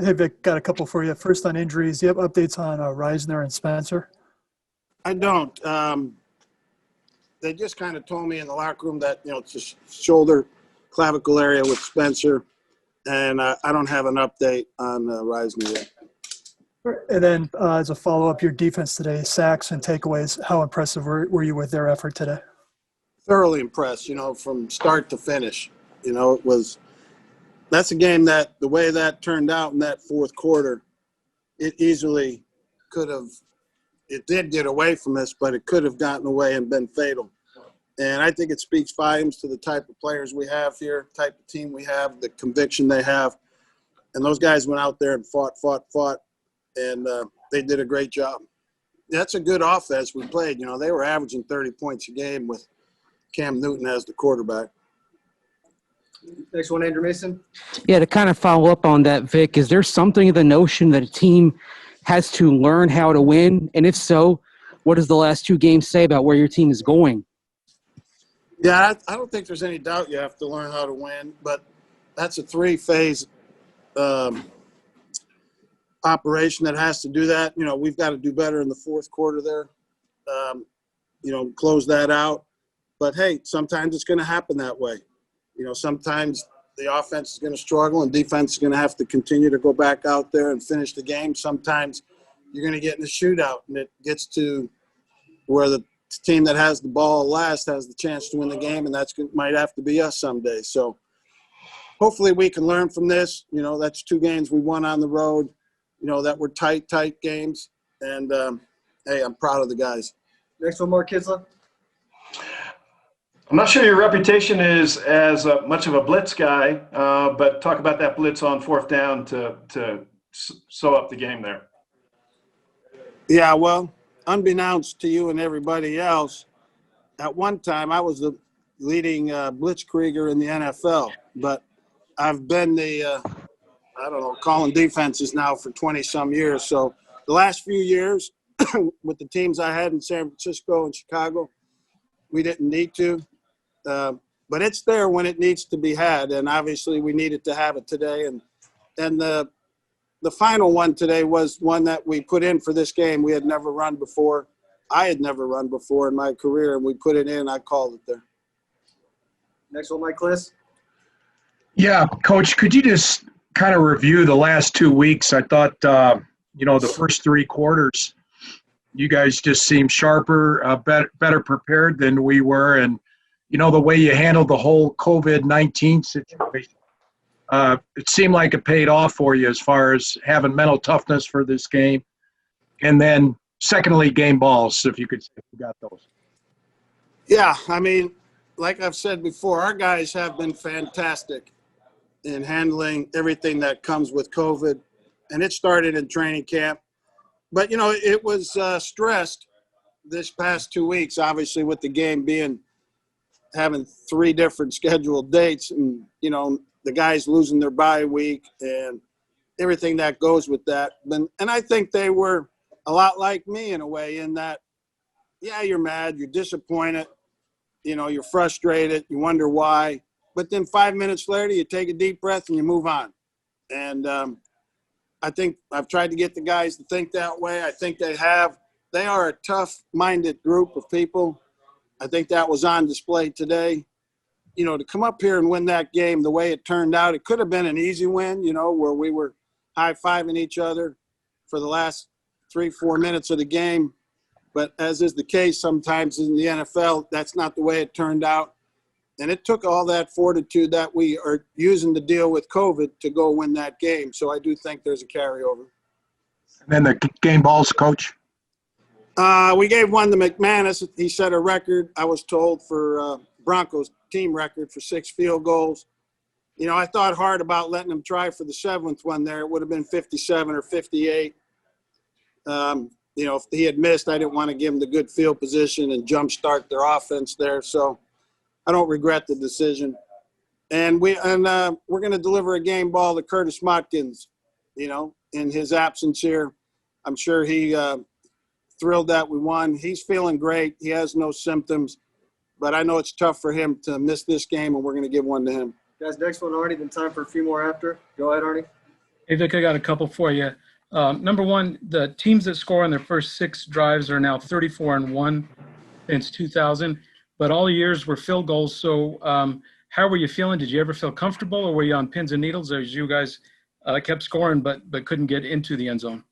Hey, Vic, got a couple for you. First on injuries. Do you have updates on Reisner and Spencer? I don't. They just kind of told me in the locker room that, it's a shoulder clavicle area with Spencer, and I don't have an update on Reisner yet. And then as a follow-up, your defense today, sacks and takeaways, how impressive were you with their effort today? Thoroughly impressed, from start to finish. That's a game that the way that turned out in that fourth quarter, it easily could have – it did get away from us, but it could have gotten away and been fatal. And I think it speaks volumes to the type of players we have here, type of team we have, the conviction they have. And those guys went out there and fought, and they did a great job. That's a good offense we played. They were averaging 30 points a game with Cam Newton as the quarterback. Next one, Andrew Mason. Yeah, to kind of follow up on that, Vic, is there something in the notion that a team has to learn how to win? And if so, what does the last two games say about where your team is going? Yeah, I don't think there's any doubt you have to learn how to win, but that's a three-phase operation that has to do that. We've got to do better in the fourth quarter there, close that out. But, hey, sometimes it's going to happen that way. Sometimes the offense is going to struggle and defense is going to have to continue to go back out there and finish the game. Sometimes you're going to get in a shootout and it gets to where the team that has the ball last has the chance to win the game, and might have to be us someday. So hopefully we can learn from this. That's two games we won on the road, that were tight games. And, hey, I'm proud of the guys. Next one, Mark Kitzler. I'm not sure your reputation is as much of a blitz guy, but talk about that blitz on fourth down to sew up the game there. Yeah, well, unbeknownst to you and everybody else, at one time I was the leading Blitzkrieger in the NFL, but I've been calling defenses now for 20-some years. So the last few years with the teams I had in San Francisco and Chicago, we didn't need to. But it's there when it needs to be had, and obviously we needed to have it today. And the final one today was one that we put in for this game. We had never run before. I had never run before in my career, and we put it in. I called it there. Next one, Mike Kliss. Yeah, Coach, could you just kind of review the last 2 weeks? I thought, the first three quarters, you guys just seemed sharper, better prepared than we were, and the way you handled the whole COVID-19 situation, it seemed like it paid off for you as far as having mental toughness for this game. And then, secondly, game balls, if you could say you got those. Yeah, I mean, like I've said before, our guys have been fantastic in handling everything that comes with COVID. And it started in training camp. But, it was stressed this past 2 weeks, obviously, with the game having three different scheduled dates and, the guys losing their bye week and everything that goes with that. And I think they were a lot like me in a way in that, yeah, you're mad, you're disappointed, you're frustrated, you wonder why. But then 5 minutes later, you take a deep breath and you move on. And I think I've tried to get the guys to think that way. I think they have. They are a tough-minded group of people. I think that was on display today. To come up here and win that game the way it turned out, it could have been an easy win, where we were high-fiving each other for the last 3-4 minutes of the game. But as is the case sometimes in the NFL, that's not the way it turned out. And it took all that fortitude that we are using to deal with COVID to go win that game. So I do think there's a carryover. And then the game balls, Coach? We gave one to McManus. He set a record, I was told, for Broncos team record for 6 field goals. I thought hard about letting him try for the 7th one there. It would have been 57 or 58. If he had missed, I didn't want to give him the good field position and jumpstart their offense there. So I don't regret the decision. And we're going to deliver a game ball to Curtis Motkins, in his absence here. I'm sure he thrilled that we won. He's feeling great. He has no symptoms. But I know it's tough for him to miss this game, and we're going to give one to him. Guys, next one, Arnie, then time for a few more after. Go ahead, Arnie. Hey, Vic, I got a couple for you. Number one, the teams that score on their first 6 drives are now 34-1 since 2000, but all years were field goals. So how were you feeling? Did you ever feel comfortable, or were you on pins and needles as you guys kept scoring but couldn't get into the end zone?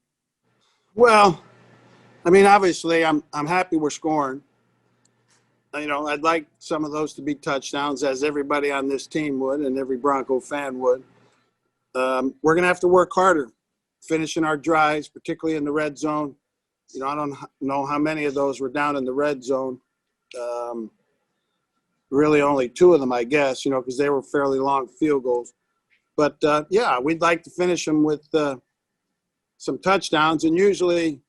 Well, I mean, obviously, I'm happy we're scoring. You know, I'd like some of those to be touchdowns, as everybody on this team would and every Bronco fan would. We're going to have to work harder finishing our drives, particularly in the red zone. You know, I don't know how many of those were down in the red zone. Really only 2 of them, I guess, you know, because they were fairly long field goals. But, yeah, we'd like to finish them with some touchdowns, and usually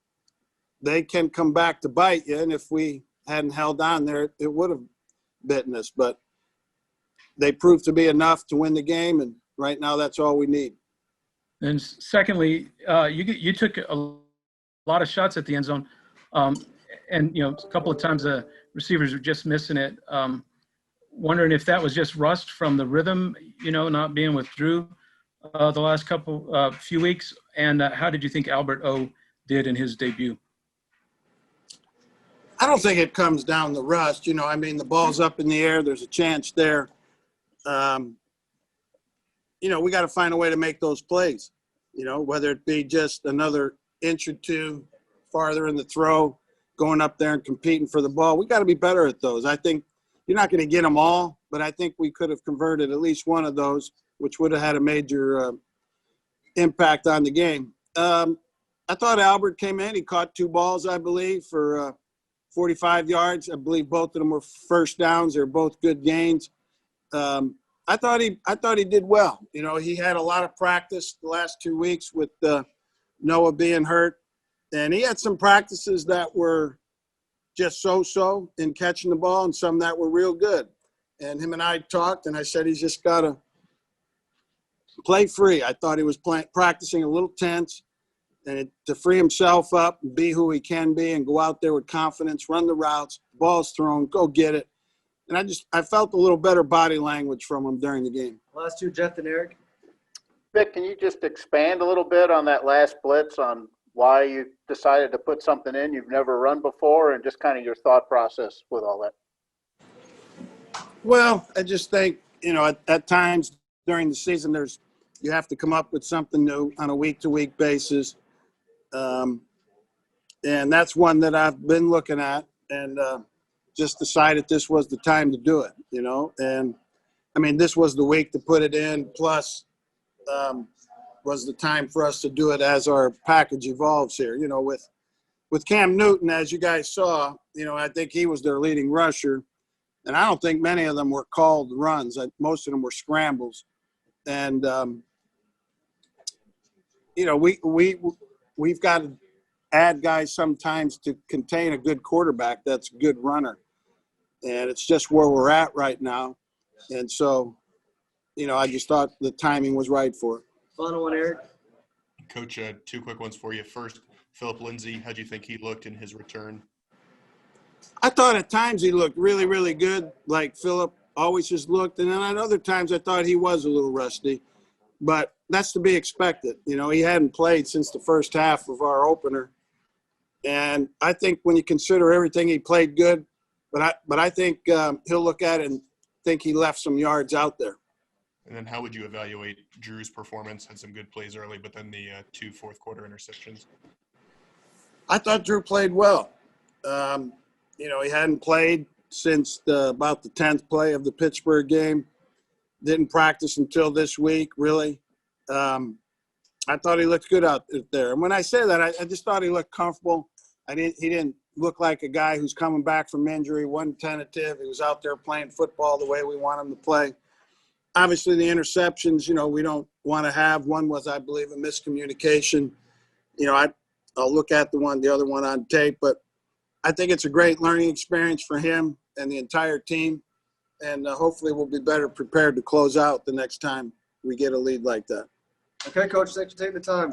they can come back to bite you, and if we hadn't held on there, it would have bitten us. But they proved to be enough to win the game, and right now that's all we need. And secondly, you took a lot of shots at the end zone, and you know, a couple of times the receivers were just missing it. Wondering if that was just rust from the rhythm, you know, not being with Drew the last few weeks. And how did you think Albert O did in his debut? I don't think it comes down to rust. You know, I mean, the ball's up in the air. There's a chance there. You know, we got to find a way to make those plays, you know, whether it be just another inch or 2 farther in the throw, going up there and competing for the ball. We got to be better at those. I think you're not going to get them all, but I think we could have converted at least one of those, which would have had a major impact on the game. I thought Albert came in. He caught 2 balls, I believe, for 45 yards. I believe both of them were first downs. They're both good gains. I thought he did well. You know, he had a lot of practice the last 2 weeks with Noah being hurt, and he had some practices that were just so in catching the ball, and some that were real good. And him and I talked, and I said he's just got to play free. I thought he was practicing a little tense, and to free himself up and be who he can be and go out there with confidence, run the routes, ball's thrown, go get it. And I felt a little better body language from him during the game. Last 2, Jeff and Eric. Vic, can you just expand a little bit on that last blitz, on why you decided to put something in you've never run before, and just kind of your thought process with all that? Well, I just think, you know, at times during the season, you have to come up with something new on a week-to-week basis. And that's one that I've been looking at, and just decided this was the time to do it, you know. And, I mean, this was the week to put it in, plus was the time for us to do it as our package evolves here. You know, with Cam Newton, as you guys saw, you know, I think he was their leading rusher. And I don't think many of them were called runs. Most of them were scrambles. And, you know, we've got to add guys sometimes to contain a good quarterback that's a good runner. And it's just where we're at right now. And so, you know, I just thought the timing was right for it. Final one, Eric. Coach, 2 quick ones for you. First, Philip Lindsay, how do you think he looked in his return? I thought at times he looked really, really good, like Philip always has looked. And then at other times I thought he was a little rusty. But that's to be expected. You know, he hadn't played since the first half of our opener. And I think when you consider everything, he played good. But I think he'll look at it and think he left some yards out there. And then how would you evaluate Drew's performance? Had some good plays early, but then the 2 fourth-quarter interceptions. I thought Drew played well. You know, he hadn't played since about the 10th play of the Pittsburgh game. Didn't practice until this week, really. I thought he looked good out there. And when I say that, I just thought he looked comfortable. He didn't look like a guy who's coming back from injury, wasn't tentative. He was out there playing football the way we want him to play. Obviously, the interceptions, you know, we don't want to have. One was, I believe, a miscommunication. You know, I'll look at the other one on tape, but I think it's a great learning experience for him and the entire team. And hopefully we'll be better prepared to close out the next time we get a lead like that. Okay, Coach, thanks for taking the time.